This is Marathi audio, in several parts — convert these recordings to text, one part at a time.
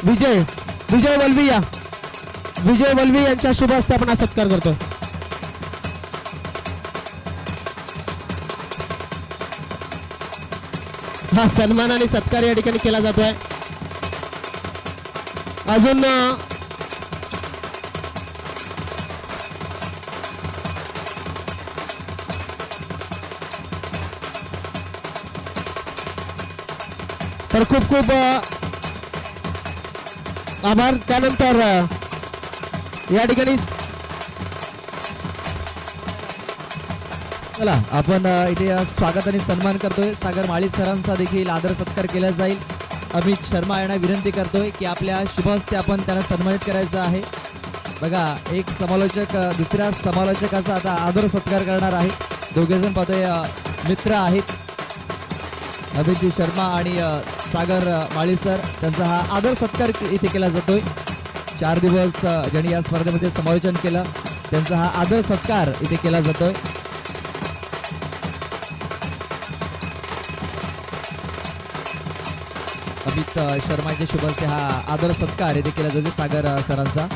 विजय विजय वल्वी या विजय वल्वी यांच्या शुभ हस्ते आपण हा सत्कार करतो. हा सन्मान आणि सत्कार या ठिकाणी केला जातोय. अजून तर खूप खूप आभार. त्यानंतर या ठिकाणी चला आपण इथे स्वागत आणि सन्मान करतोय. सागर माळी सरांचा देखील आदर सत्कार केला जाईल. अमित शर्मा यांना विनंती करतोय की आपल्या शुभ हस्ते आपण त्यांना सन्मानित करायचं आहे. बघा एक समालोचक दुसऱ्या समालोचकाचा आता आदर सत्कार करणार आहे. दोघेजण पाहतोय मित्र आहेत अमित शर्मा आणि सागर माळी सर. त्यांचा हा आदर सत्कार इथे केला जातोय. 4 दिवस ज्यांनी या स्पर्धेमध्ये समालोचन केलं त्यांचा हा आदर सत्कार इथे केला जातोय. अमित शर्माच्या शुभ हस्ते हा आदर सत्कार इथे केला जातो सागर सरांचा.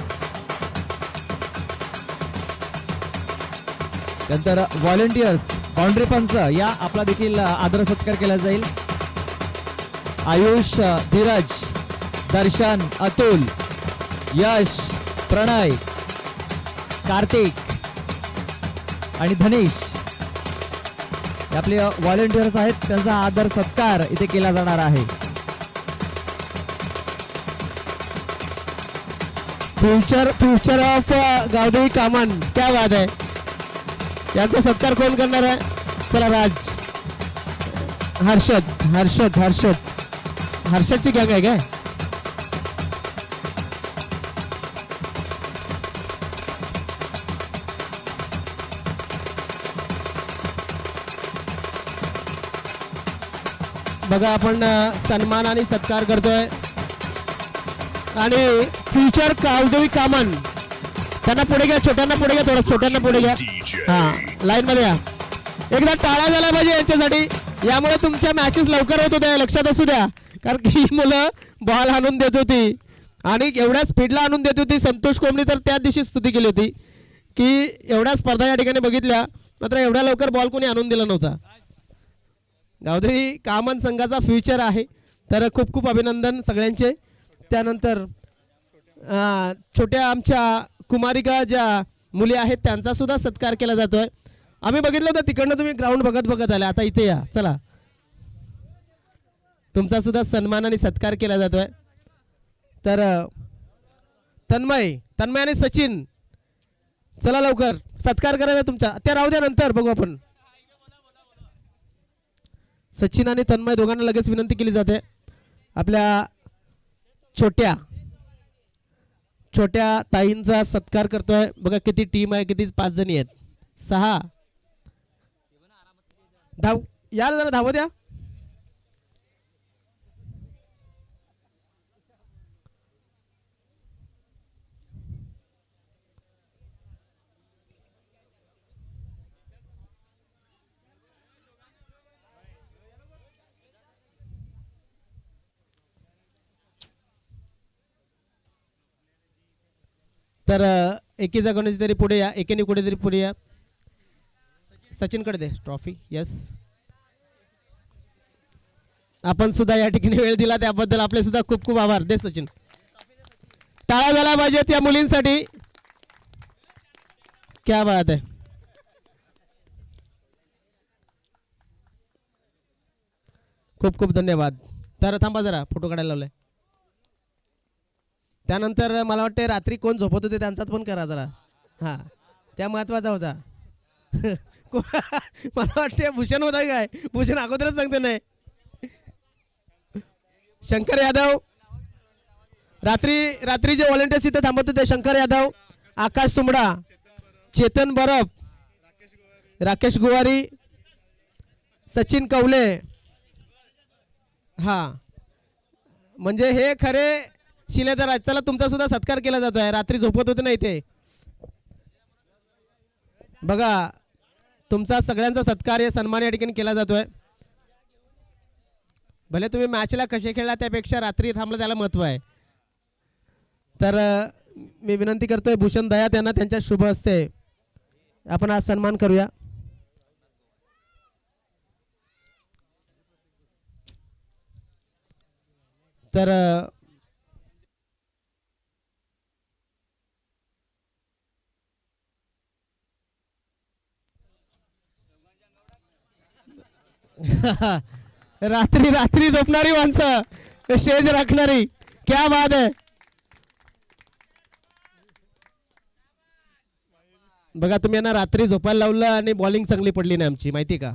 नंतर व्हॉलेंटियर्स बाउंड्री पंच या आपला देखील आदर सत्कार केला जाईल. आयुष, धीरज, दर्शन, अतुल, यश, प्रणय, कार्तिक आणि धनेश आपले व्हॉलेंटियर्स आहेत. त्यांचा आदर सत्कार इथे केला जाणार आहे. फ्युचर ऑफ गावदेवी कामन क्या बात आहे. याचा सत्कार कोण करणार आहे. चला राज, हर्षद हर्षद हर्षद हर्षदची गँग आहे काय. बघा आपण सन्मान आणि सत्कार करतोय. आणि फ्युचर गावदेवी कामन त्यांना पुढे घ्या. छोट्यांना पुढे घ्या. थोडं छोट्यांना पुढे घ्या. हा लाईन मध्ये या. एकदा टाळ्या झाल्या पाहिजे यांच्यासाठी. यामुळे तुमच्या मॅचेस लवकर होत होत्या. लक्षात असू द्या. कारण की ही मुलं बॉल आणून देत होती आणि एवढ्या स्पीडला आणून देत होती. संतोष कोंबडी तर त्या दिवशी स्तुती केली होती की एवढ्या स्पर्धा या ठिकाणी बघितल्या मात्र एवढ्या लवकर बॉल कोणी आणून दिला नव्हता. गावदेवी कामन संघाचा फ्युचर आहे. तर खूप खूप अभिनंदन सगळ्यांचे. त्यानंतर छोट्या आमच्या कुमारिका ज्या मुली आहेत त्यांचा सुद्धा सत्कार केला जातोय. आम्ही बघितलं होतं तिकडनं तुम्ही ग्राउंड बघत बघत आले. आता इथे या. चला तुमचा सुद्धा सन्मान आणि सत्कार केला जातोय. तर तन्मय आणि सचिन चला लवकर सत्कार करायचा तुमचा. त्या राहू द्या नंतर बघू आपण. सचिन आणि तन्मय दोघांना लगेच विनंती केली जाते. आपल्या छोट्या ताईंचा सत्कार करतोय. बघा किती टीम आहे. किती 5 जणी आहेत. 6 धाव या जरा धाव द्या. तर एकीचा कोणाची तरी पुढे या. एकेने कुठेतरी पुढे या. सचिनकडे दे ट्रॉफी. यस आपण सुद्धा या ठिकाणी वेळ दिला त्याबद्दल आपले सुद्धा खूप खूप आभार. दे सचिन. टाळ्या झाल्या पाहिजेत या मुलींसाठी. क्या बात आहे. खूप खूप धन्यवाद. तर थांबा जरा फोटो काढायला लावलाय. त्यानंतर मला वाटते रात्री कोण झोपत होते त्यांचाच पण करा जरा. हां त्या महत्त्वाचा होता. मला वाटते भूषण होता काय. भूषण अगोदरच सांगते नाही. शंकर यादव रात्री जे व्हॉलेंटियर्स इथे थांबत होते शंकर यादव, आकाश सुमडा, चेतन बरफ, राकेश गुवारी, सचिन कवले. हां म्हणजे हे खरे शिलेदार आहेत. चला तुमचा सुद्धा सत्कार केला जातो आहे. रात्री झोपत होते नाही ते बघा. तुमचा सगळ्यांचा सत्कार या सन्मान या ठिकाणी केला जातोय. भले तुम्ही मॅचला कसे खेळला त्यापेक्षा रात्री थांबलं त्याला महत्त्व आहे. तर मी विनंती करतोय भूषण दयात यांना त्यांच्या शुभ हस्ते आपण आज सन्मान करूया. तर रात्री रात्री झोपणारी माणसं शेज राखणारी क्या बात आहे. बघा तुम्ही यांना रात्री झोपायला लावलं आणि बॉलिंग चांगली पडली नाही आमची माहिती का.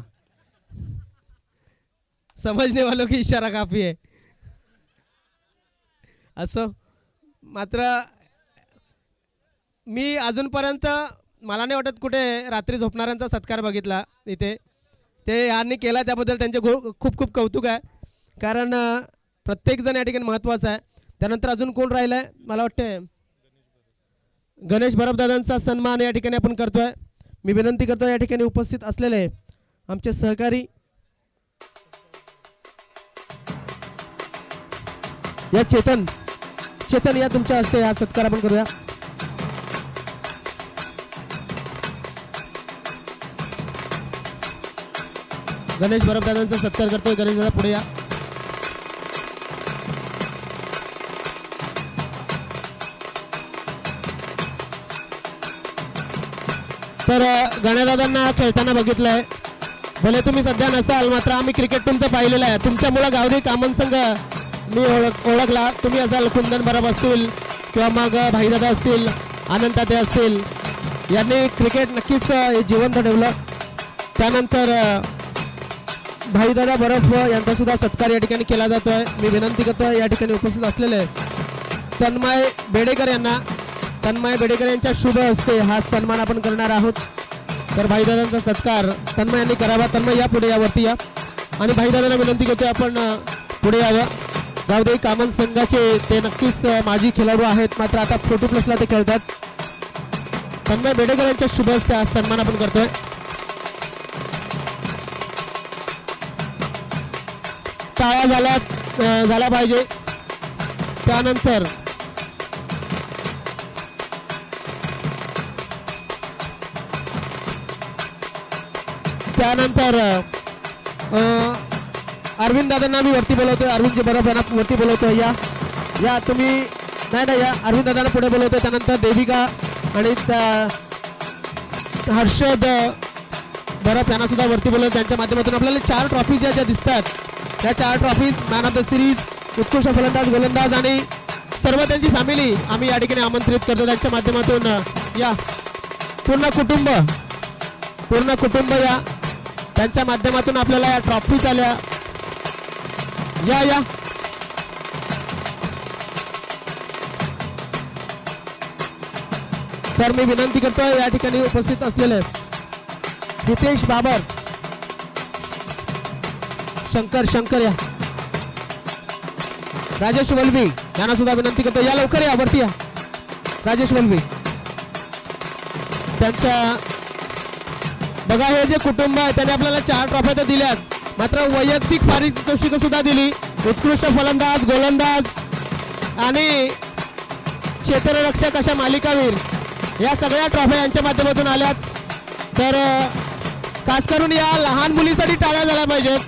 समजने वालों की इशारा काफी आहे. असो मात्र मी अजूनपर्यंत मला नाही वाटत कुठे रात्री झोपणाऱ्यांचा सत्कार बघितला इथे. ते यांनी केला त्याबद्दल त्यांचे खूप खूप कौतुक आहे. कारण प्रत्येकजण या ठिकाणी महत्त्वाचा आहे. त्यानंतर अजून कोण राहिलं आहे मला वाटते गणेश भरपदादांचा सन्मान या ठिकाणी आपण करतोय. मी विनंती करतो या ठिकाणी उपस्थित असलेले आमचे सहकारी या चेतन या तुमच्या हस्ते हा सत्कार आपण करूया. गणेश भरपदादांचा सत्कार करतोय. गणेश दादा पुढे या. तर गणेशदादांना खेळताना बघितलंय. भले तुम्ही सध्या नसाल मात्र आम्ही क्रिकेट तुमचं पाहिलेलं आहे. तुमच्यामुळे गावठी कामन संघ मी ओळखला. तुम्ही असाल कुंदन बरब असतील किंवा मग भाईदादा असतील आनंद ताते असतील यांनी क्रिकेट नक्कीच जिवंत ठेवलं. त्यानंतर भाईदादा बरफ यांचा सुद्धा सत्कार या ठिकाणी केला जातोय. मी विनंती करतो या ठिकाणी उपस्थित असलेले तन्मय बेडेकर यांच्या शुभ हस्ते हा सन्मान आपण करणार आहोत. तर भाईदादांचा सत्कार तन्मय यांनी करावा. तन्मय या पुढे यावरती या आणि भाईदादांना विनंती करतो आपण पुढे यावं. गावदेवी कामन संघाचे ते नक्कीच माजी खेळाडू आहेत मात्र आता 40+ ते खेळतात. तन्मय बेडेकर यांच्या शुभ हस्ते हा सन्मान आपण करतोय. टाळ्या झाल्या पाहिजे. त्यानंतर अरविंद दादांना मी वरती बोलवतोय. अरविंदजी बरोबर यांना वरती बोलवतोय. या तुम्ही नाही या अरविंद दादांना पुढे बोलवतोय. त्यानंतर देविका आणि हर्षद बरफ यांना सुद्धा वरती बोलवतो. त्यांच्या माध्यमातून आपल्याला 4 ट्रॉफीज ज्या दिसतात त्या 4 trophies man of the series उत्कृष्ट फलंदाज गोलंदाज आणि सर्व त्यांची फॅमिली आम्ही या ठिकाणी आमंत्रित करतो. त्यांच्या माध्यमातून या पूर्ण कुटुंब या त्यांच्या माध्यमातून आपल्याला या ट्रॉफीज आल्या. या तर मी विनंती करतो या ठिकाणी उपस्थित असलेले हितेश बाबर शंकर या राजेश वल्वी यांना सुद्धा विनंती करतो या लवकर या वरती या. राजेश वल्वी त्यांच्या बघा हे जे कुटुंब आहे त्याने आपल्याला 4 ट्रॉफ्या तर दिल्यात मात्र वैयक्तिक पारितोषिक सुद्धा दिली. उत्कृष्ट फलंदाज गोलंदाज आणि क्षेत्ररक्षक अशा मालिकावीर या सगळ्या ट्रॉफ्या यांच्या माध्यमातून आल्यात. तर खास करून या लहान मुलीसाठी टाळ्या झाल्या पाहिजेत.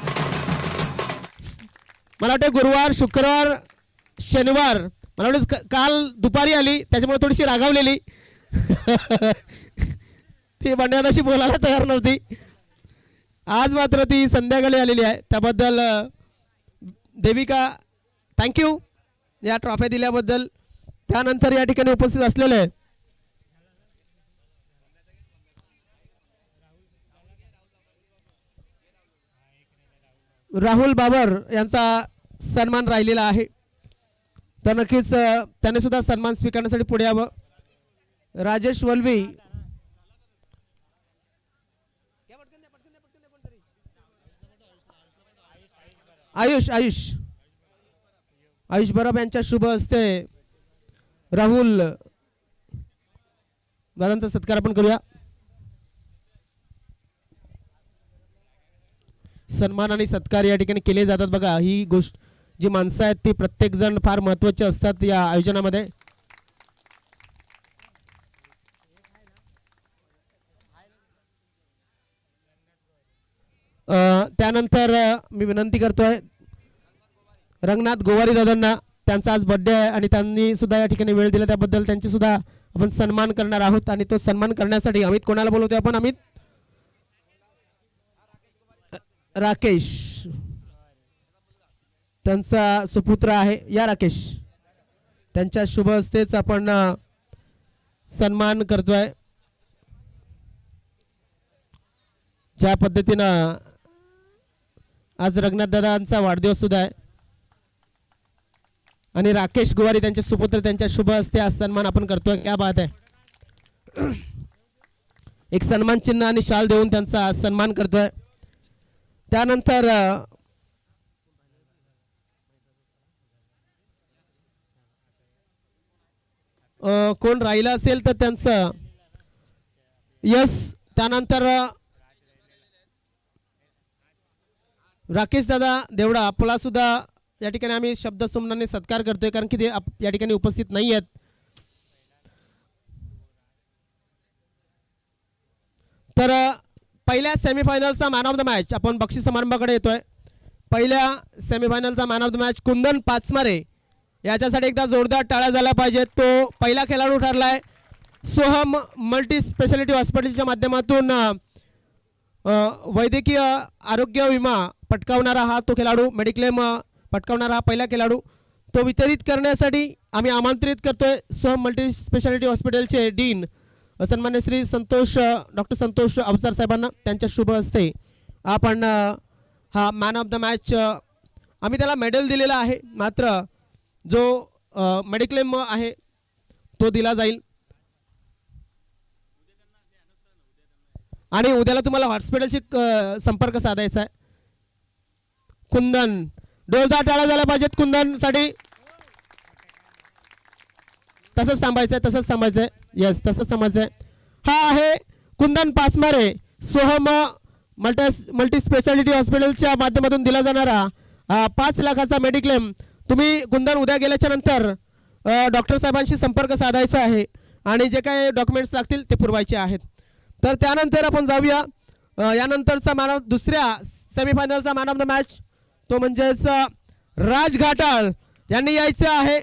मला वाटतं गुरुवार शुक्रवार शनिवार मला वाटतं काल दुपारी आली त्याच्यामुळे थोडीशी रागावलेली ती बंड्याशी बोलायला तयार नव्हती. आज मात्र ती संध्याकाळी आलेली आहे. त्याबद्दल देविका थँक्यू या ट्रॉफ्या दिल्याबद्दल. त्यानंतर या ठिकाणी उपस्थित असलेले राहुल बाबर यांचा सन्मान राहिलेला आहे. तर नक्कीच त्याने सुद्धा सन्मान स्वीकारण्यासाठी पुढे यावं. राजेश वल्वी आयुष बरब यांच्या शुभ हस्ते राहुल दादांचा सत्कार आपण करूया. सन्मान आणि सत्कार या ठिकाणी केले जातात. बघा ही गोष्ट जी माणसं आहेत ती प्रत्येक जण फार महत्त्वाचे असतात या आयोजनामध्ये. त्यानंतर मी विनंती करतोय रंगनाथ गोवारी दादांना, त्यांचा आज बर्थडे आहे आणि त्यांनी सुद्धा या ठिकाणी वेळ दिला त्याबद्दल त्यांचे सुद्धा आपण सन्मान करणार आहोत. आणि तो सन्मान करण्यासाठी अमित कोणाला बोलवतोय आपण? अमित राकेश, त्यांचा सुपुत्र आहे. या राकेश, त्यांच्या शुभ हस्तेच आपण सन्मान करतोय. ज्या पद्धतीनं आज रंगनाथ दादांचा वाढदिवस सुद्धा आहे आणि राकेश गुवारी त्यांचे सुपुत्र, त्यांच्या शुभ हस्ते आज सन्मान आपण करतोय. क्या बात आहे. एक सन्मान चिन्ह आणि शाल देऊन त्यांचा आज सन्मान करतोय. त्यानंतर कोण राहिलं असेल तर त्यांचं यस. त्यानंतर राकेश दादा देवडा, आपला सुद्धा या ठिकाणी आम्ही शब्दसुमनाने सत्कार करतोय कारण की ते या ठिकाणी उपस्थित नाही आहेत. तर पहिल्या सेमीफायनलचा मॅन ऑफ द मॅच आपण बक्षीस समारंभाकडे येतोय. पहिल्या सेमीफायनलचा मॅन ऑफ द मॅच कुंदन पाचमारे, याच्यासाठी एकदा जोरदार टाळ्या झाल्या पाहिजेत. तो पहिला खेळाडू ठरलाय. सोहम मल्टी स्पेशालिटी हॉस्पिटलच्या माध्यमातून वैद्यकीय आरोग्य विमा पटकावणारा हा तो खेळाडू, मेडिक्लेम पटकावणारा हा पहिला खेळाडू. तो वितरित करण्यासाठी आम्ही आमंत्रित करतोय सोहम मल्टी स्पेशालिटी हॉस्पिटलचे डीन सन्मान्य श्री डॉक्टर संतोष अवचार साहेबांना, त्यांच्या शुभ हस्ते आपण हा मॅन ऑफ द मॅच आम्ही त्याला मेडल दिलेला आहे, मात्र जो मेडिक्लेम आहे तो दिला जाईल. आणि उद्याला तुम्हाला हॉस्पिटलशी संपर्क साधायचा आहे. कुंदन, जोरदार टाळ्या झाल्या पाहिजेत कुंदनसाठी. तसंच थांबायचंय. यस, तसंच थांबायचंय. हा आहे कुंदन पाचमारे, सोहम मल्टी स्पेशालिटी हॉस्पिटलच्या माध्यमातून दिला जाणारा 5 लाखाचा मेडिक्लेम. तुम्ही कुंदन उद्या गेल्याच्या नंतर डॉक्टर साहेबांशी संपर्क साधायचा आहे आणि जे काही डॉक्युमेंट्स लागतील ते पुरवायचे आहेत. तर त्यानंतर आपण जाऊया यानंतरचा दुसऱ्या सेमीफायनलचा मॅन ऑफ द मॅच, तो म्हणजेच राज घाटाळ यांनी यायचं आहे.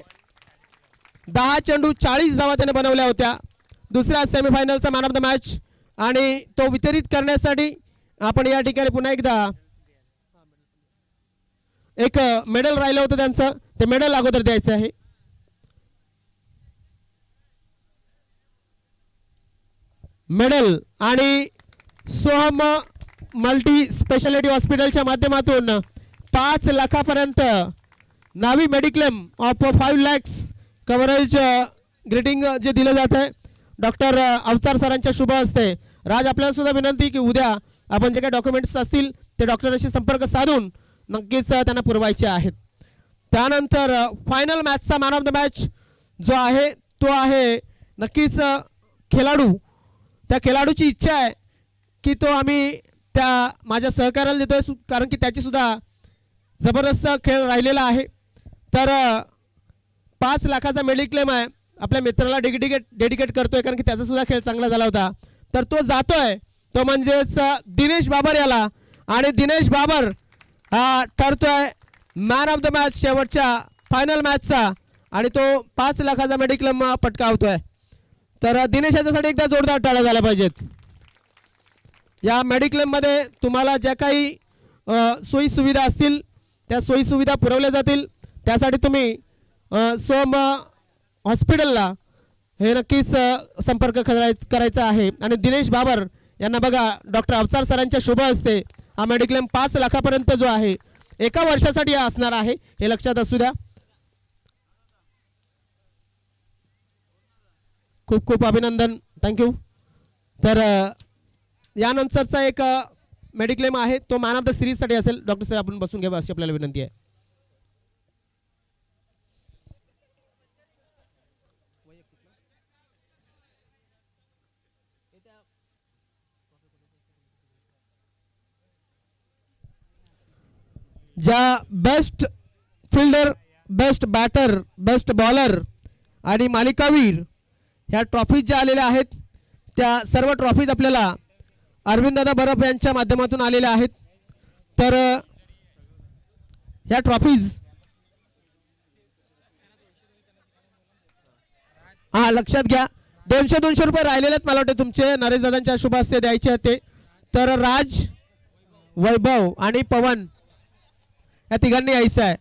10 चेंडू 40 धावा त्याने बनवल्या होत्या दुसऱ्या सेमीफायनलचा मॅन ऑफ द मॅच, आणि तो वितरित करण्यासाठी आपण या ठिकाणी पुन्हा एकदा एक मेडल राहिलं होतं त्यांचं, ते मेडल अगोदर द्यायचं आहे. मेडल आणि सोहम मल्टी स्पेशालिटी हॉस्पिटलच्या माध्यमातून 5 लाखापर्यंत नावी mediclaim of 5 lakhs coverage greeting जे दिलं जात आहे डॉक्टर अवचार सरांच्या शुभ हस्ते. राज, आपल्याला सुद्धा विनंती की उद्या आपण जे काही डॉक्युमेंट्स असतील ते डॉक्टरांशी संपर्क साधून नक्कीच त्यांना पुरवायचे आहेत. त्यानंतर फायनल मॅचचा मॅन ऑफ द मॅच जो आहे तो आहे नक्कीच खेळाडू. त्या खेळाडूची इच्छा आहे की तो आम्ही त्या माझ्या सहकार्याला देतोय कारण की त्याची सुद्धा जबरदस्त खेळ राहिलेला आहे. तर 5 लाखाचा मेडिक्लेम आहे, आपल्या मित्राला डेडिकेट करतोय कारण की त्याचा सुद्धा खेळ चांगला झाला होता. तर तो जातोय, तो म्हणजेच दिनेश बाबर याला, आणि दिनेश बाबर हा ठरतोय मॅन ऑफ द मॅच शेवटच्या फायनल मॅचचा, आणि तो 5 लाखाचा मेडिक्लेम पटकावतोय. तर दिनेश याच्यासाठी एकदा जोरदार टाळ्या झाल्या पाहिजेत. या मेडिक्लेममध्ये तुम्हाला ज्या काही सोयी सुविधा असतील त्या सोयी सुविधा पुरवल्या जातील. त्यासाठी तुम्ही सोम हॉस्पिटलला हे नक्कीच संपर्क करायचा आहे. आणि दिनेश बाबर यांना बघा डॉक्टर अवचार सरांच्या शुभ हस्ते हा मेडिक्लेम 5 लाखापर्यंत जो आहे एका वर्षासाठी असणार आहे, हे लक्षात असू द्या. खूप खूप अभिनंदन, थँक्यू. तर यानंतरचा एक मेडिक्लेम आहे तो मॅन ऑफ द सिरीजसाठी असेल. डॉक्टर साहेब आपण बसून घ्या अशी आपल्याला विनंती आहे. ज्या best fielder, best batter, best bowler आणि मालिकावीर ह्या ट्रॉफीज ज्या आलेल्या आहेत त्या सर्व ट्रॉफीज आपल्याला अरविंद दादा बरफ यांच्या माध्यमातून आलेल्या आहेत. तर ह्या ट्रॉफीज हा लक्षात घ्या, 200 रुपये राहिलेले आहेत मला वाटते तुमचे, नरेश दादांच्या शुभ हस्ते द्यायचे होते. तर राज, वैभव आणि पवन या तिघांनी यायचं आहे.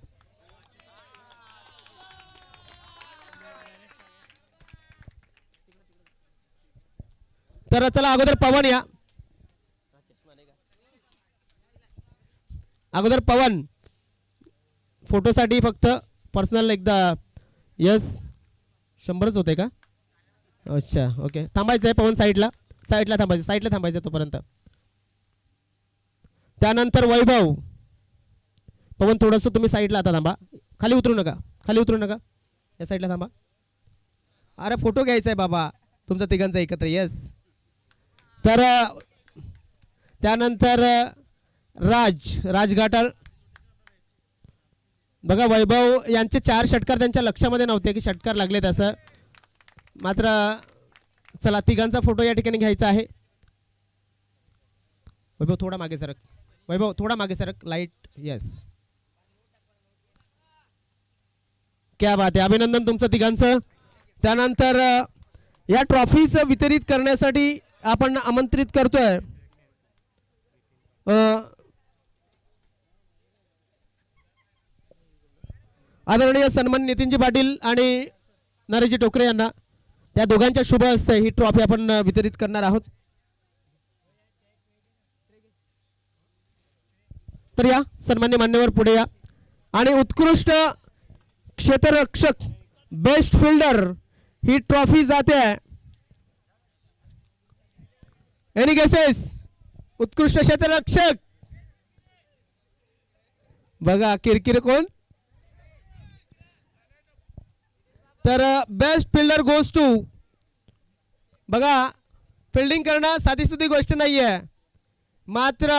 तर चला अगोदर पवन या, अगोदर पवन फोटोसाठी फक्त पर्सनल एकदा. यस 100च होते का? अच्छा ओके, थांबायचं आहे पवन, साईडला थांबायचं तोपर्यंत. त्यानंतर वैभव. पवन थोडंसं तुम्ही साईडला आता थांबा, खाली उतरू नका, या साईडला थांबा. अरे फोटो घ्यायचा आहे बाबा तुमचा तिघांचा एकत्र. यस. तर त्यानंतर राज घाटाळ. बघा वैभव यांचे 4 षटकार त्यांच्या लक्षामध्ये नव्हते की षटकार लागलेत असं, मात्र चला तिघांचा फोटो या ठिकाणी घ्यायचा आहे. वैभव थोडा मागे सरक, लाईट. यस, क्या बात आहे, अभिनंदन तुमचं तिघांचं. त्यानंतर या ट्रॉफीज वितरित करण्यासाठी आपण आमंत्रित करतोय आदरणीय सन्मान नितीनजी पाटील आणि नरेशजी टोकरे यांना. त्या दोघांच्या शुभ हस्ते ही ट्रॉफी आपण वितरित करणार आहोत. तर या सन्मान्य मान्यवर पुढे या. आणि उत्कृष्ट क्षेत्ररक्षक, बेस्ट फिल्डर ही ट्रॉफी जाते. Any guesses? उत्कृष्ट क्षेत्ररक्षक. बघा किरकिर कोण. तर बेस्ट फिल्डर गोज टू. बघा फिल्डिंग करणं साधी सुधी गोष्ट नाहीये, मात्र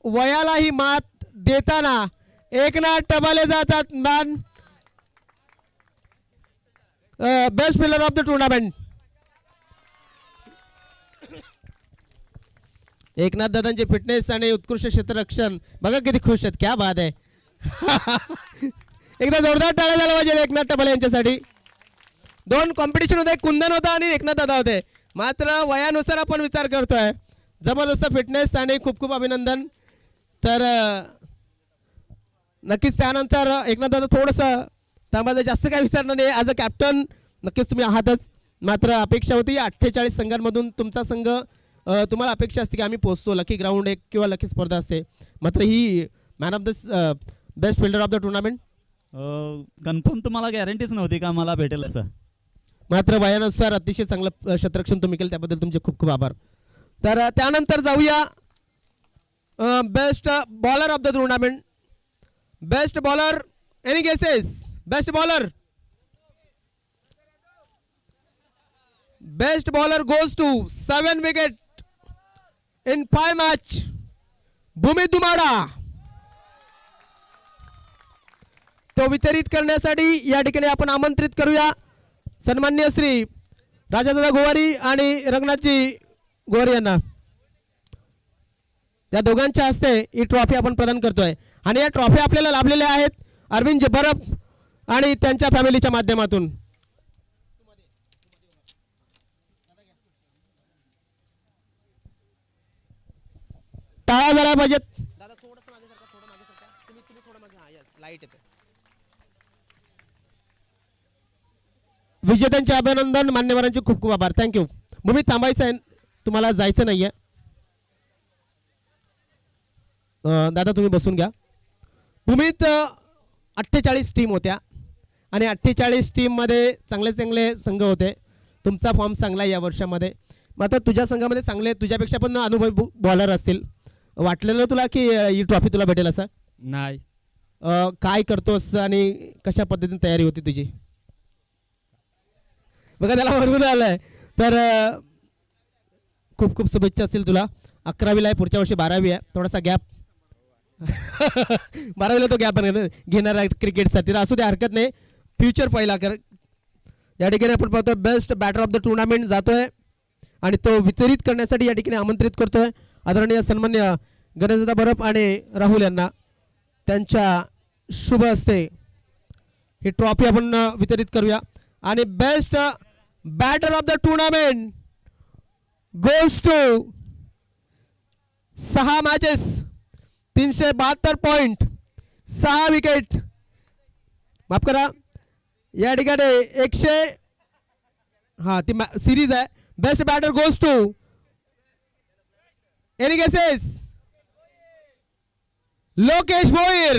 वयालाही मात देताना एकनाथ टबाले जातात man best fielder of the tournament. Eknath दादांचे फिटनेस आणि उत्कृष्ट क्षेत्ररक्षण बघा किती खुश आहेत. क्या बात आहे. एकदा जोरदार टाळ्या झाला पाहिजे एकनाथ टबाले यांच्यासाठी. 2 कॉम्पिटिशन होते, कुंदन होता आणि एकनाथ दादा होते, मात्र वयानुसार आपण विचार करतोय. जबरदस्त फिटनेस आणि खूप खूप अभिनंदन. तर नक्कीच त्यानंतर एकनाथ दादा थोडंसं त्यामध्ये जास्त काय विचारणार नाही. ॲज अ कॅप्टन नक्कीच तुम्ही आहातच, मात्र अपेक्षा होती 48 संघांमधून तुमचा संघ, तुम्हाला अपेक्षा असते की आम्ही पोहोचतो. लकी ग्राउंड एक किंवा लकी स्पर्धा असते, मात्र ही man of the best fielder of the tournament confirm तुम्हाला गॅरंटीच नव्हती का मला भेटेल असं, मात्र वयानुसार अतिशय चांगलं क्षेत्ररक्षण तुम्ही केलं, त्याबद्दल तुमचे खूप खूप आभार. तर त्यानंतर जाऊया best bowler of the tournament. Best bowler, any guesses? Best bowler, best bowler goes to 7 wicket in 5 match Bhumi Dumada. तो वितरित करण्यासाठी या ठिकाणी आपण आमंत्रित करूया सन्मान्य श्री राजादादा गोवारी आणि रंगनाथजी गोवारी यांना. या दोघांच्या हस्ते ही ट्रॉफी आपण प्रदान करतोय. आणि या ट्रॉफी आपल्याला लाभलेल्या आहेत अरविंद जब्बारफ आणि त्यांच्या फॅमिलीच्या माध्यमातून. टाळ्या झाल्या पाहिजेत. दादा थोडंसं मागे सरका, थोडं मागे सरका. तुम्ही थोडं मागे. हां यस, लाईट येते. विजेत्यांचे अभिनंदन, मान्यवरांचे खूप खूप आभार. थँक्यू. भूमी थांबायचं आहे, तुम्हाला जायचं नाहीये. दादा तुम्ही बसून घ्या. भूमीत 48 टीम होत्या आणि 48 टीममध्ये चांगले चांगले संघ होते. तुमचा फॉर्म चांगला आहे या वर्षामध्ये, मात्र तुझ्या संघामध्ये चांगले तुझ्यापेक्षा पण अनुभवी बॉलर असतील. वाटलेलं तुला की ही ट्रॉफी तुला भेटेल असं? नाही. काय करतोस आणि कशा पद्धतीने तयारी होती तुझी? बघा त्याला बरोबर आलंय. तर खूप खूप शुभेच्छा असतील तुला. 11वीला आहे, पुढच्या वर्षी 12वी आहे. थोडासा गॅप 12वीला तो गॅप घेणार आहे क्रिकेटसाठी. असू दे, हरकत नाही. फ्युचर पहिला कर. या ठिकाणी आपण पाहतोय best batter of the tournament जातोय आणि तो वितरित करण्यासाठी या ठिकाणी आमंत्रित करतोय आदरणीय सन्मान्य गणेशदादा बरप आणि राहुल यांना त्यांच्या शुभ हस्ते ही ट्रॉफी आपण वितरित करूया. आणि best batter of the tournament goes to 6 matches 372 point 6 wicket, माफ करा या ठिकाणी 100 ती सिरीज आहे. Best batter goes to any guesses Lokesh Bhoir.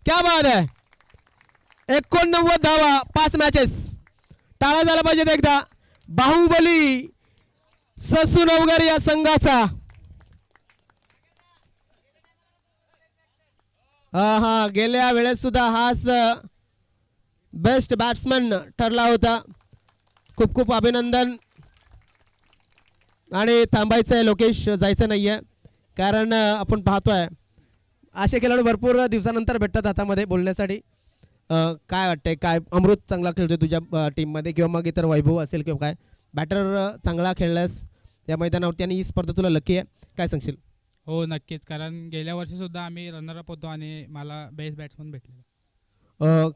क्या बात आहे. 89 धावा 5 मॅचेस. टाळा झाला पाहिजे एकदा बाहुबली ससू नवगर या संघाचा. गेल्या वेळेस सुद्धा हाच बेस्ट बॅट्समन ठरला होता. खूप खूप अभिनंदन. आणि थांबायचं आहे लोकेश, जायचं नाहीये कारण आपण पाहतोय असे खेळाडू भरपूर दिवसानंतर भेटतात हातामध्ये बोलण्यासाठी. काय वाटतंय, काय अमृत चांगला खेळतोय तुझ्या टीममध्ये किंवा मग इतर वैभव असेल किंवा काय बॅटर चांगला खेळलास या मैदानावरती आणि ही स्पर्धा तुला लकी आहे, काय सांगशील? हो नक्कीच, कारण गेल्या वर्षीसुद्धा आम्ही रनरअप होतो आणि मला बेस्ट बॅट्समन भेटलेला.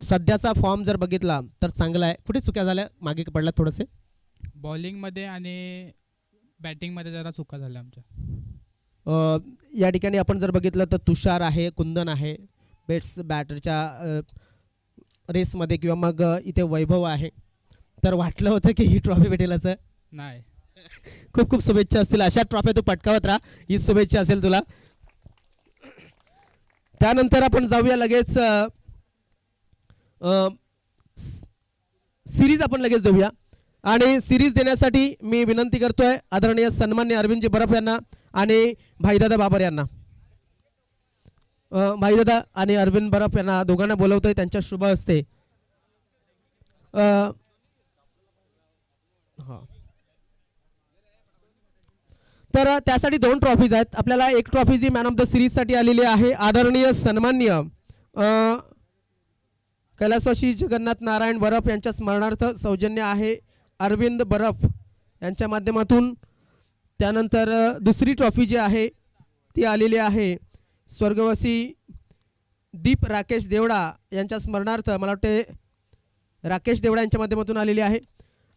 सध्याचा फॉर्म जर बघितला तर चांगला आहे. कुठे चुक्या झाल्या, मागे पडला थोडेसे? बॉलिंगमध्ये आणि बॅटिंगमध्ये जरा चुका झाल्या आमच्या. या ठिकाणी आपण जर बघितलं तर तुषार आहे, कुंदन आहे बॅटरच्या रेसमध्ये किंवा मग इथे वैभव आहे. तर वाटलं होतं की ही ट्रॉफी भेटेल असं नाही. खूप खूप शुभेच्छा असतील. अशा ट्रॉफी तू पटकावत राहा, ही शुभेच्छा असेल तुला. त्यानंतर आपण जाऊया लगेच सिरीज आपण लगेच देऊया. आणि सिरीज देण्यासाठी मी विनंती करतोय आदरणीय सन्मान्य अरविंदजी बरफ यांना आणि भाईदादा बाबर यांना. भाईदादा आणि अरविंद बरफ यांना दोघांना बोलवतोय त्यांच्या शुभ हस्ते. तर त्यासाठी 2 ट्रॉफीज आहेत आपल्याला. एक ट्रॉफी जी मॅन ऑफ द सिरीज साठी आलेली आहे आदरणीय सन्मान्य कैलासवासी जगन्नाथ नारायण बरफ यांच्या स्मरणार्थ सौजन्य आहे अरविंद बरफ यांच्या माध्यमातून. त्यानंतर दुसरी ट्रॉफी जी आहे ती आलेली आहे स्वर्गवासी दीप राकेश देवडा यांच्या स्मरणार्थ, मला वाटते राकेश देवडा यांच्या माध्यमातून आलेली आहे.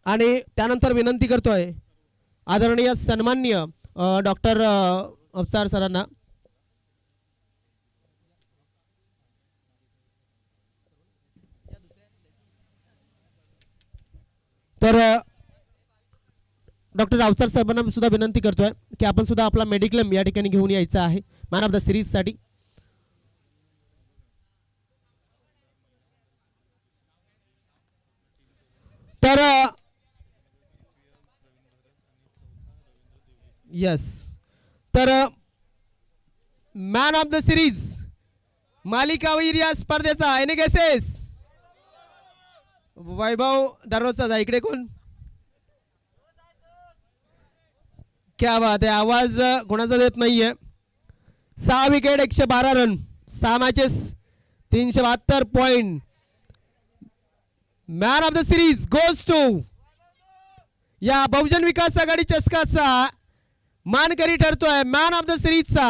आणि त्यानंतर विनंती करतोय आदरणीय सन्मान्य डॉक्टर अफसार सरांना. तर डॉक्टर अफसार साहेबांना सुद्धा विनंती करतोय की आपण सुद्धा आपला मेडिक्लेम या ठिकाणी घेऊन यायचा आहे मॅन ऑफ द सिरीज साठी. तर यस, तर मॅन ऑफ द सिरीज मालिकावीर या स्पर्धेचा एनी गेसेस? वैभव दररोजचा इकडे कोण? क्या बात आहे, आवाज कोणाचा देत नाहीये. 6 wicket 112 run 6 matches 372 point. Man of the series goes to या बहुजन विकास आघाडी चषकाचा मानकरी ठरतोय मॅन ऑफ द सिरीजचा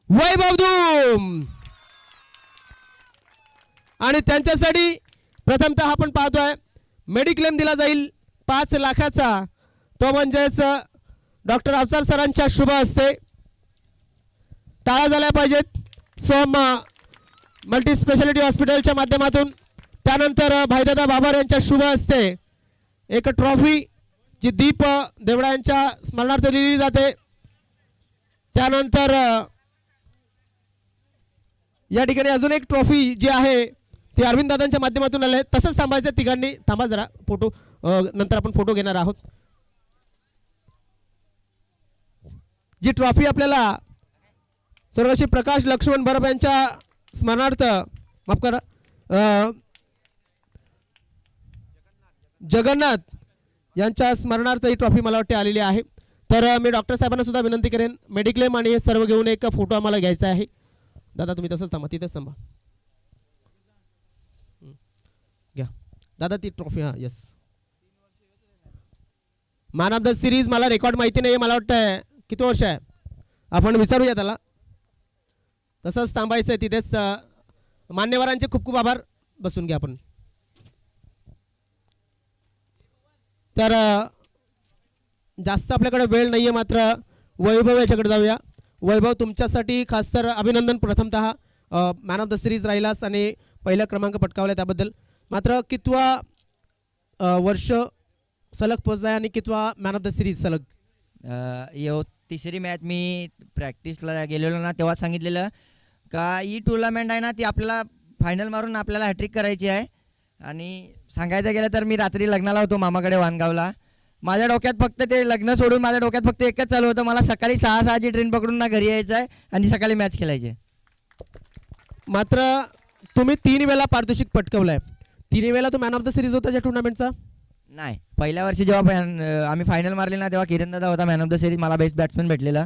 वैभव धूम. आणि त्यांच्यासाठी प्रथमतः आपण पाहतोय मेडिक्लेम दिला जाईल 5 लाखाचा. तो म्हणजेच डॉक्टर अफसार सरांच्या शुभ हस्ते. टाळा झाल्या पाहिजेत सोम मल्टी स्पेशालिटी हॉस्पिटलच्या माध्यमातून. त्यानंतर भाईदादा बाबर यांच्या शुभ हस्ते एक ट्रॉफी जी दीप देवडा यांच्या स्मरणार्थ दिली जाते. त्यानंतर या ठिकाणी अजून एक ट्रॉफी जी आहे ती अरविंद दादांच्या माध्यमातून आले. तसंच थांबायचं तिघांनी, थांबा जरा, फोटो नंतर आपण फोटो घेणार आहोत. जी ट्रॉफी आपल्याला स्वर्गवासी प्रकाश लक्ष्मण बरब यांच्या स्मरणार्थ, माफ करा, जगन्नाथ यांच्या स्मरणार्थ ही ट्रॉफी मला वाटते आलेली आहे. तर मी डॉक्टर साहेबांना सुद्धा विनंती करेन मेडिक्लेम आणि हे सर्व घेऊन एक फोटो आम्हाला घ्यायचा आहे. दादा तुम्ही तसंच थांबा, तिथेच थांबा. घ्या दादा ती ट्रॉफी. हां yes, man of the series मला रेकॉर्ड माहिती नाही, मला वाटतं किती वर्ष आहे आपण विचारूया त्याला. तसंच थांबायचं आहे तिथेच. मान्यवरांचे खूप खूप आभार. बसून घ्या आपण. तर जास्त आपल्याकडे वेळ नाही आहे, मात्र वैभव याच्याकडे जाऊया. वैभव, तुमच्यासाठी खास तर अभिनंदन प्रथमतः. मॅन ऑफ द सिरीज राहिलास आणि पहिला क्रमांक पटकावला त्याबद्दल. मात्र कितवा वर्ष सलग पोचलाय आणि कितवा मॅन ऑफ द सिरीज सलग? यो तिसरी मॅच मी प्रॅक्टिसला गेलेलो ना, तेव्हा सांगितलेलं का ही टुर्नामेंट आहे ना ती आपल्याला फायनल मारून आपल्याला हॅट्रिक करायची आहे. आणि सांगायचं गेलं तर मी रात्री लग्नाला होतो मामाकडे वानगावला. माझ्या डोक्यात फक्त ते लग्न सोडून माझ्या डोक्यात फक्त एकच चालू होतं, मला सकाळी 6:30ची ट्रेन पकडून ना घरी यायचं आहे आणि सकाळी मॅच खेळायची आहे. मात्र तुम्ही 3 वेळा पारितोषिक पटकवलंय. 3 वेळा तो मॅन ऑफ द सिरीज होता त्या टुर्नामेंटचा? नाही, पहिल्या वर्षी जेव्हा आम्ही फायनल मारली ना तेव्हा किरण दादा होता मॅन ऑफ द सिरीज, मला बेस्ट बॅट्समॅन भेटलेला.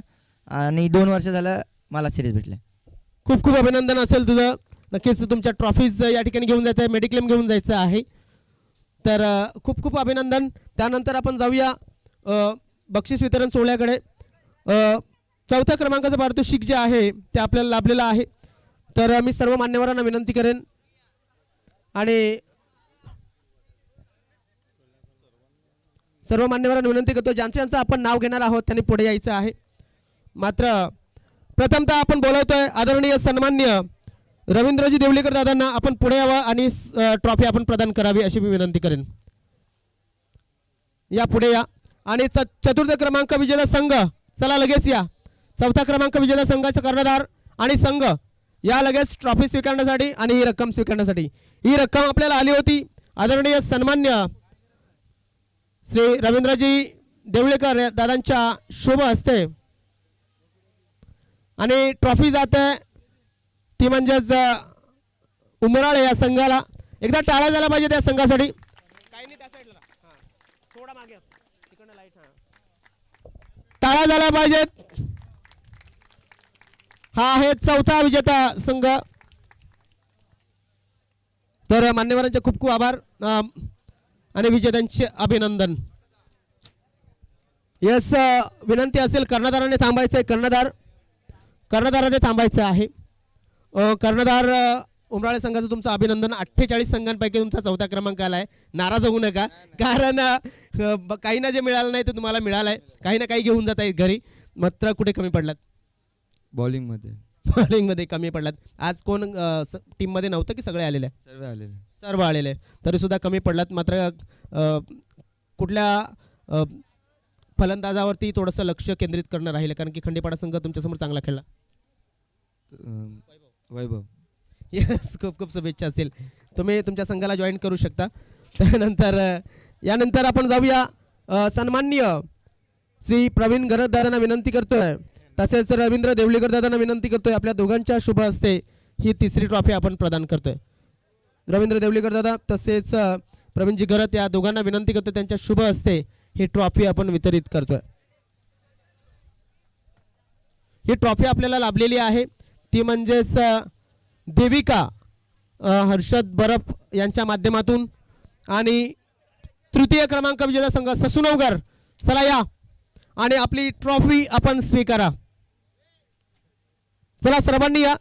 आणि 2 वर्ष झालं मला सिरीज भेटले. खूप खूप अभिनंदन असेल तुझं. नक्कीच तुमच्या ट्रॉफीज या ठिकाणी घेऊन जायचं आहे, मेडिक्लेम घेऊन जायचं आहे. तर खूप खूप अभिनंदन. त्यानंतर आपण जाऊया बक्षीस वितरण सोहळ्याकडे. 4थ्या क्रमांकाचं पारितोषिक जे आहे ते आपल्याला लाभलेलं आहे. तर मी सर्व मान्यवरांना विनंती करेन आणि सर्व मान्यवरांना विनंती करतो ज्यांचं आपण नाव घेणार आहोत त्यांनी पुढे यायचं आहे. मात्र प्रथमतः आपण बोलवतोय आदरणीय सन्मान्य रवींद्रजी देवलीकर दादांना आपण पुढे यावं आणि ट्रॉफी आपण प्रदान करावी अशी मी विनंती करेन. या पुढे या. आणि 4th क्रमांक विजेता संघ चला लगेच या. 4था क्रमांक विजेता संघाचा कर्णधार आणि संघ या लगेच ट्रॉफी स्वीकारण्यासाठी आणि ही रक्कम स्वीकारण्यासाठी. ही रक्कम आपल्याला आली होती आदरणीय सन्मान्य श्री रवींद्रजी देवळेकर दादांच्या शुभ हस्ते आणि ट्रॉफी जाते ती म्हणजेच उमराळे या संघाला. एकदा टाळा झाला पाहिजे त्या संघासाठी. टाळा झाला पाहिजे. हा आहे 4था विजेता संघ. तर मान्यवरांचे खूप खूप आभार आणि विजेत्यांचे अभिनंदन. यस, विनंती असेल कर्णधाराने थांबायचं आहे. कर्णधाराने थांबायचं आहे. कर्णधार उमराळे संघाचं तुमचं अभिनंदन. 48 संघांपैकी तुमचा 4था क्रमांक आलाय. नाराज होऊ नका, कारण काही ना जे मिळालं नाही ते तुम्हाला मिळालं आहे. काही ना काही घेऊन जात आहेत घरी. मात्र कुठे कमी पडलात? बॉलिंगमध्ये कमी पडलात. आज कोण टीममध्ये नव्हतं की सगळे आलेले? सर्व आलेले तरी सुद्धा कमी पडलात. मात्र कुठल्या फलंदाजावरती थोडंसं लक्ष केंद्रित करणं राहिलं, कारण की खंडेपाडा संघ तुमच्यासमोर चांगला खेळला. वैभव. यस, खूप खूप शुभेच्छा असेल. तुम्ही तुमच्या संघाला जॉईन करू शकता. त्यानंतर यानंतर आपण जाऊया सन्माननीय श्री प्रवीण गरज दादांना विनंती करतोय, तसेच रवींद्र देवलीकर दादांना विनंती करतोय. आपल्या दोघांच्या शुभ हस्ते ही तिसरी ट्रॉफी आपण प्रदान करतोय. रवींद्र देवलीकर दादा तसेच प्रवीणजी गरज या दोघांना विनंती करतोय, त्यांच्या शुभ हस्ते ही ट्रॉफी आपण वितरित करतोय. ही ट्रॉफी आपल्याला लाभलेली आहे ती म्हणजेच देविका हर्षद बरफ यांच्या माध्यमातून. आणि 3य क्रमांक विजेता संघ ससुनवगर, चला या आणि आपली ट्रॉफी आपण स्वीकारा. चला सर्वांनी या,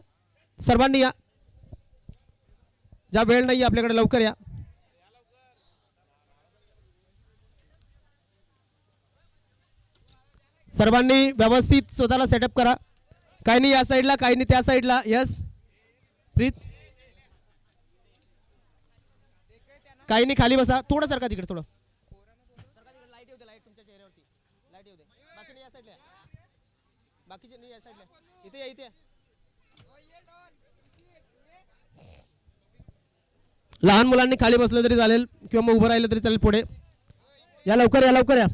सर्वांनी या. ज्या वेळ नाही आपल्याकडे लवकर या. सर्वांनी व्यवस्थित स्वतःला सेटअप करा. काही नाही या साईडला, काही नाही त्या साईडला. यस प्रीत, काही नाही खाली बसा. थोडं सरका तिकडे, थोडं लाईट येऊ दे. लाईट तुमच्या चेहऱ्यावरती लाईट येऊ दे. बाकी नाही या साईडला, बाकीचे नाही या साईडला. इथे या, इथे. लहान मुलांनी खाली बसलं तरी चालेल किंवा मग उभं राहिलं तरी चालेल. पुढे या, लवकर या, लवकर या.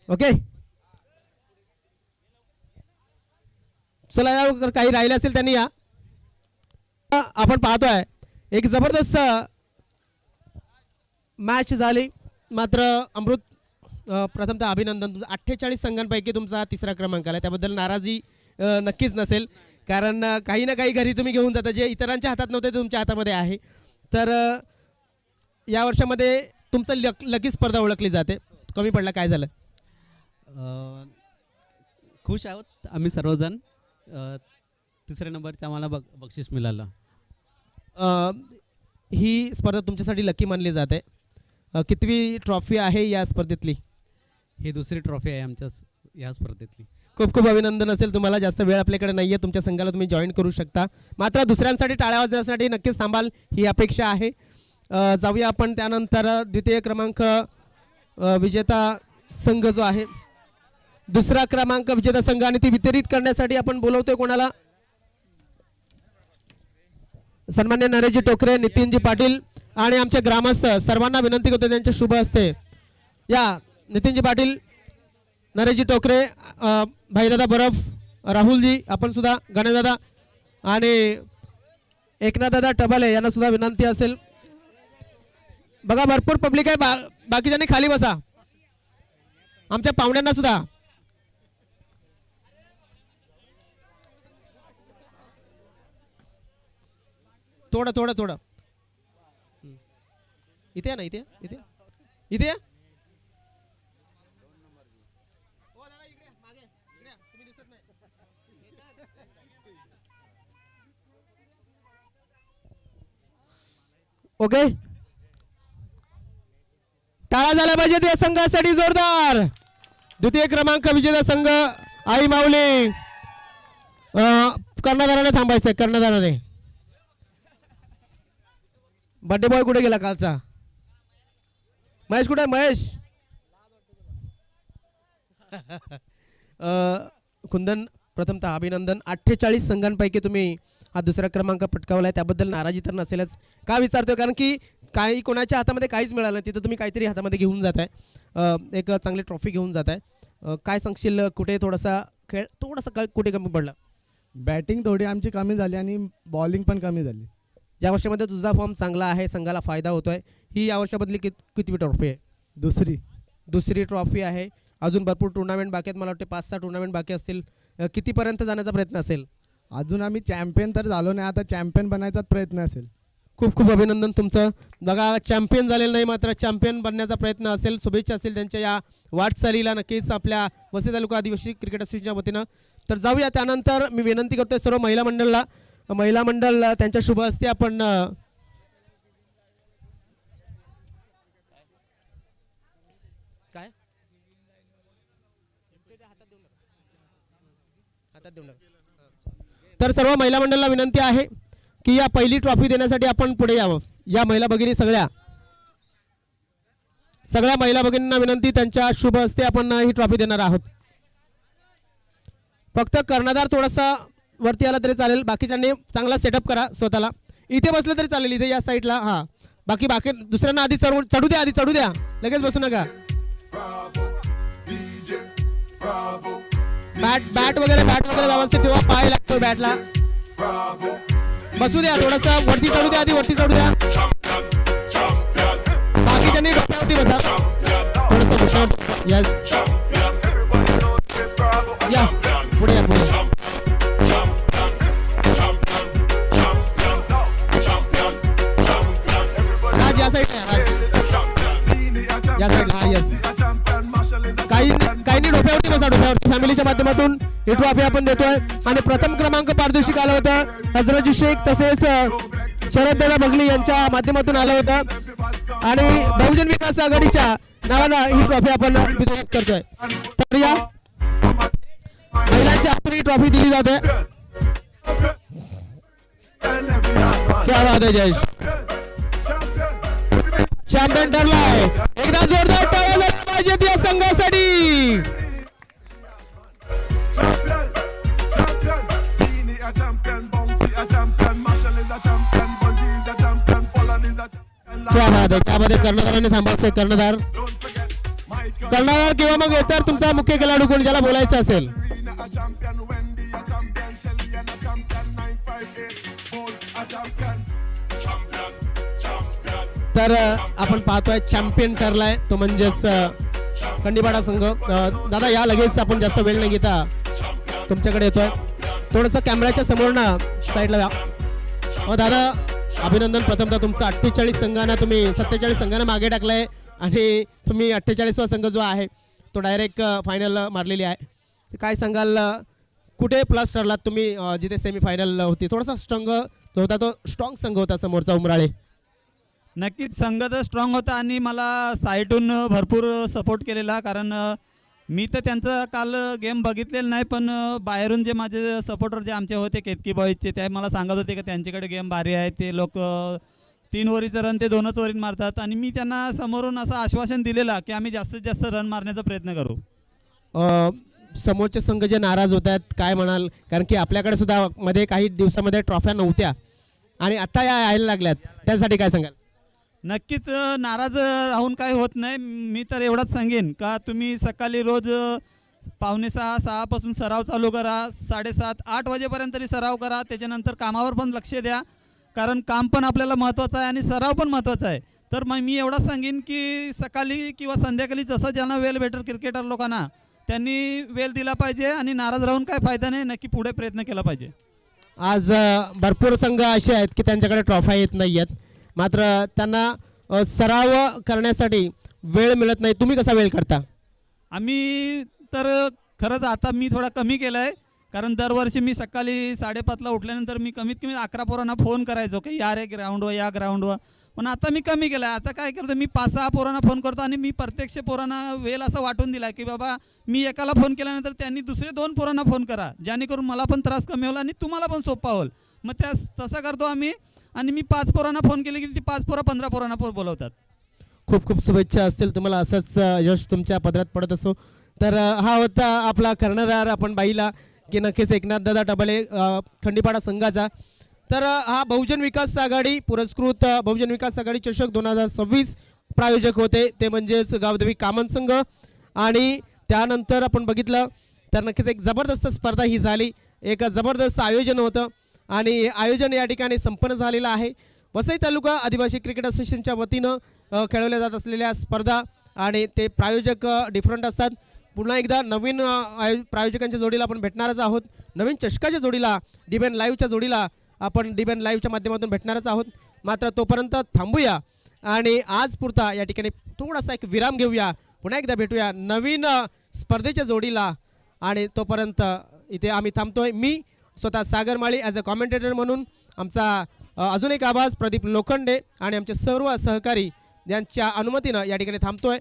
ओके, चला या. काही राहिले असेल त्यांनी या. आपण पाहतोय एक जबरदस्त मॅच झाली. मात्र अमृत प्रथमतः अभिनंदन. 48 संघांपैकी तुमचा 3रा क्रमांक आला, त्याबद्दल नाराजी नक्कीच नसेल, कारण काही ना काही घरी तुम्ही घेऊन जाता जे इतरांच्या हातात नव्हते ते तुमच्या हातामध्ये आहे. तर या वर्षामध्ये तुमचं लकी स्पर्धा ओळखली जाते. कमी पडला, काय झालं? खुश आहोत आम्ही सर्वजण. तिसऱ्या नंबरचं आम्हाला बक्षीस मिळालं. ही स्पर्धा तुमच्यासाठी लकी मानली जाते. कितवी ट्रॉफी आहे या स्पर्धेतली? ही दुसरी ट्रॉफी आहे आमच्या या स्पर्धेतली. खूप खूप अभिनंदन असेल तुम्हाला. जास्त वेळ आपल्याकडे नाही आहे, तुमच्या संघाला तुम्ही जॉईन करू शकता. मात्र दुसऱ्यांसाठी टाळ्या वाजवण्यासाठी नक्कीच थांबाल ही अपेक्षा आहे. जाऊया आपण त्यानंतर द्वितीय क्रमांक विजेता संघ जो आहे, दुसरा क्रमांक विजेता संघ, आणि ती वितरित करण्यासाठी आपण बोलवतोय कोणाला? सन्मान्य नरेशजी टोकरे, नितीनजी पाटील आणि आमचे ग्रामस्थ सर्वांना विनंती करतो त्यांच्या शुभ हस्ते या. नितीनजी पाटील, नरेशजी टोकरे, भाईदादा बरफ, राहुलजी, आपण सुद्धा, गणेशदादा आणि एकनाथदादा टबाले यांना सुद्धा विनंती असेल. बघा भरपूर पब्लिक आहे, बाकीच्यांनी खाली बसा. आमच्या पाहुण्यांना सुद्धा थोडं थोडं थोडं इथे या ना, इथे इथे इथे या. ओके, टाळा झाला पाहिजे या संघासाठी जोरदार. द्वितीय क्रमांक विजेता संघ आई माऊली. कर्णधाराने थांबायचंय, कर्णधाराने. बर्थडे बॉय कुठे गेला कालचा? महेश कुठे? महेश कुंदन, प्रथमतः अभिनंदन. 48 संघांपैकी तुम्ही हा दुसरा क्रमांक पटकावलाय, त्याबद्दल नाराजी तर नसेलच. का विचारतोय? कारण की काही कोणाच्या हातामध्ये काहीच मिळालं नाही, तिथं तुम्ही काहीतरी हातामध्ये घेऊन जाताय, एक चांगली ट्रॉफी घेऊन जाताय. काय सांगशील, कुठे थोडासा खेळ थोडासा कुठे कमी पडला? बॅटिंग थोडी आमची कमी झाली आणि बॉलिंग पण कमी झाली. या वर्षामध्ये तुझा फॉर्म चांगला आहे, संघाला फायदा होतोय. ही या वर्षामधली कितवी ट्रॉफी आहे? दुसरी ट्रॉफी आहे. अजून भरपूर टुर्नामेंट बाकी आहेत, मला वाटते 5-6 टुर्नामेंट बाकी असतील. कितीपर्यंत जाण्याचा प्रयत्न असेल? अजून आम्ही चॅम्पियन तर झालो नाही, आता चॅम्पियन बनायचाच प्रयत्न असेल. खूप खूप अभिनंदन तुमचं. बघा, चॅम्पियन झालेलं नाही, मात्र चॅम्पियन बनण्याचा प्रयत्न असेल. शुभेच्छा असेल त्यांच्या या वाटचालीला नक्कीच आपल्या वसई तालुका आदिवासी क्रिकेट असोसिएशनच्या वतीनं. तर जाऊया त्यानंतर मी विनंती करतोय सर्व महिला मंडळाला, महिला मंडळ त्यांच्या शुभ हस्ते आपण काय हातात देऊन तर सर्व महिला मंडळाला विनंती आहे की या पहिली ट्रॉफी देण्यासाठी आपण पुढे यावं. या महिला भगिनी सगळ्या महिला भगिनींना विनंती, त्यांच्या शुभ हस्ते आपण ही ट्रॉफी देणार आहोत. फक्त कर्णधार थोडासा वरती आला तरी चालेल, बाकीच्यांनी चांगला सेटअप करा स्वतःला. इथे बसलं तरी चालेल, इथे या साईडला. हा, बाकी दुसऱ्यांना आधी चढू द्या, लगेच बसू नका. बॅट वगैरे व्यवस्थित ठेवा, पाय लागतो बॅटला. बसू द्या, थोडंसं वरती चढू द्या, बाकीच्यांनी डोक्यावरती बसा, थोडंसं. यस, या पुढे या. राज या साईडला, या साईडला. हा, यस. काही डोक्यावरती बसा, डोक्यावरती. फॅमिलीच्या माध्यमातून ही ट्रॉफी आपण देतोय. आणि प्रथम क्रमांक पारितोषिक आला होता हजरतजी शेख तसेच शरददादा बगली यांच्या माध्यमातून आला होता. आणि बहुजन विकास आघाडीच्या नावानं ही ट्रॉफी आपण वितरित करतोय. तर या महिलांच्या हातून ही ट्रॉफी दिली जाते. क्या बात आहे जयेश, चॅम्पियन ठरलाय. एकदा जोरदार टाळ्या झाल्या पाहिजेत या संघासाठी. त्यामध्ये कर्णधाराने थांबायचं. कर्णधार किंवा मग इतर तुमचा मुख्य खेळाडू कोण ज्याला बोलायचं असेल. तर आपण पाहतोय चॅम्पियन ठरलाय तो म्हणजेच खंडीपाडा संघ. दादा या लगेच, आपण जास्त वेळ नाही घेता तुमच्याकडे येतोय. थोडंसं कॅमेऱ्याच्या समोर ना साईडला या. दादा अभिनंदन. प्रथमतः तुमचं 48 संघांना तुम्ही 47 संघांना मागे टाकलंय आणि तुम्ही 48वा संघ जो आहे तो डायरेक्ट फायनल मारलेली आहे. तर काय सांगाल, कुठे प्लस ठरलात तुम्ही जिथे सेमीफायनल होती? थोडासा स्ट्रॉंग जो होता तो स्ट्रॉंग संघ होता समोरचा उमराळे. नक्कीच संघ तर स्ट्रॉंग होता आणि मला साईटून भरपूर सपोर्ट केलेला, कारण मी तर त्यांचं काल गेम बघितलेलं नाही, पण बाहेरून जे माझे सपोर्टर जे आमचे होते केतकी बॉईजचे, ते मला सांगत होते की त्यांच्याकडे गेम भारी आहे, ते लोक 3 ओव्हरीचं रन ते 2च ओव्हरीत मारतात. आणि मी त्यांना समोरून असं आश्वासन दिलेलं की आम्ही जास्तीत जास्त रन मारण्याचा प्रयत्न करू. समोरचे संघ जे नाराज होत आहेत काय म्हणाल? कारण की आपल्याकडे सुद्धा मध्ये काही दिवसामध्ये ट्रॉफ्या नव्हत्या आणि आता या यायला लागल्यात, त्यासाठी काय सांगाल? नक्कीच नाराज राहून काही होत नाही. मी तर एवढंच सांगेन का तुम्ही सकाळी रोज 5:45-6 पासून सराव चालू करा, 7:30-8 वाजेपर्यंत तरी सराव करा. त्याच्यानंतर कामावर पण लक्ष द्या, कारण काम पण आपल्याला महत्त्वाचं आहे आणि सराव पण महत्त्वाचा आहे. तर मग मी एवढंच सांगेन की सकाळी किंवा संध्याकाळी जसं ज्यांना वेळ भेटेल क्रिकेटर लोकांना त्यांनी वेळ दिला पाहिजे आणि नाराज राहून काय फायदा नाही, नक्की पुढे प्रयत्न केला पाहिजे. आज भरपूर संघ असे आहेत की त्यांच्याकडे ट्रॉफ्या येत नाही आहेत, मात्र त्यांना सराव करण्यासाठी वेळ मिळत नाही. तुम्ही कसा वेळ काढता? आम्ही तर खरंच आता मी थोडा कमी केला आहे, कारण दरवर्षी मी सकाळी 5:30ला उठल्यानंतर मी कमीत कमी 11 पोरांना फोन करायचो की या रे ग्राउंडवर, या ग्राउंडवर. पण आता मी कमी केलं आहे. आता काय करतो, मी 5-6 पोरांना फोन करतो आणि मी प्रत्यक्ष पोरांना वेळ असं वाटून दिला की बाबा मी एकाला फोन केल्यानंतर त्यांनी दुसरे 2 पोरांना फोन करा, जेणेकरून मला पण त्रास कमी होईल आणि तुम्हाला पण सोपा होईल. मग तसं करतो आम्ही. आणि मी 5 पोरांना फोन केले की ती 5 पोरं 15 पोरांना बोलवतात. खूप खूप शुभेच्छा असतील तुम्हाला, असंच यश तुमच्या पदरात पडत असो. तर हा होता आपला कर्णधार आपण पाहिला की नक्कीच एकनाथ दादा टबले खंडीपाडा संघाचा. तर हा बहुजन विकास आघाडी पुरस्कृत बहुजन विकास आघाडी चषक 2026 प्रायोजक होते, ते म्हणजेच गावदेवी कामन संघ. आणि त्यानंतर आपण बघितलं तर नक्कीच एक जबरदस्त स्पर्धा ही झाली, एक जबरदस्त आयोजन होतं आणि आयोजन या ठिकाणी संपन्न झालेलं आहे. वसई तालुका आदिवासी क्रिकेट असोसिएशनच्या वतीनं खेळवल्या जात असलेल्या स्पर्धा आणि ते प्रायोजक डिफरंट असतात. पुन्हा एकदा नवीन प्रायोजकांच्या जोडीला आपण भेटणारच आहोत, नवीन चषकाच्या जोडीला, डीबेन लाईव्हच्या जोडीला आपण डीबेन लाईव्हच्या माध्यमातून भेटणारच आहोत. मात्र तोपर्यंत थांबूया आणि आज पुरता या ठिकाणी थोडासा एक विराम घेऊया. पुन्हा एकदा भेटूया नवीन स्पर्धेच्या जोडीला आणि तोपर्यंत इथे आम्ही थांबतोय. मी स्वतः सागर माळी ॲज अ कॉमेंटेटर म्हणून, आमचा अजून एक आवाज प्रदीप लोखंडे आणि आमचे सर्व सहकारी यांच्या अनुमतीनं या ठिकाणी थांबतोय.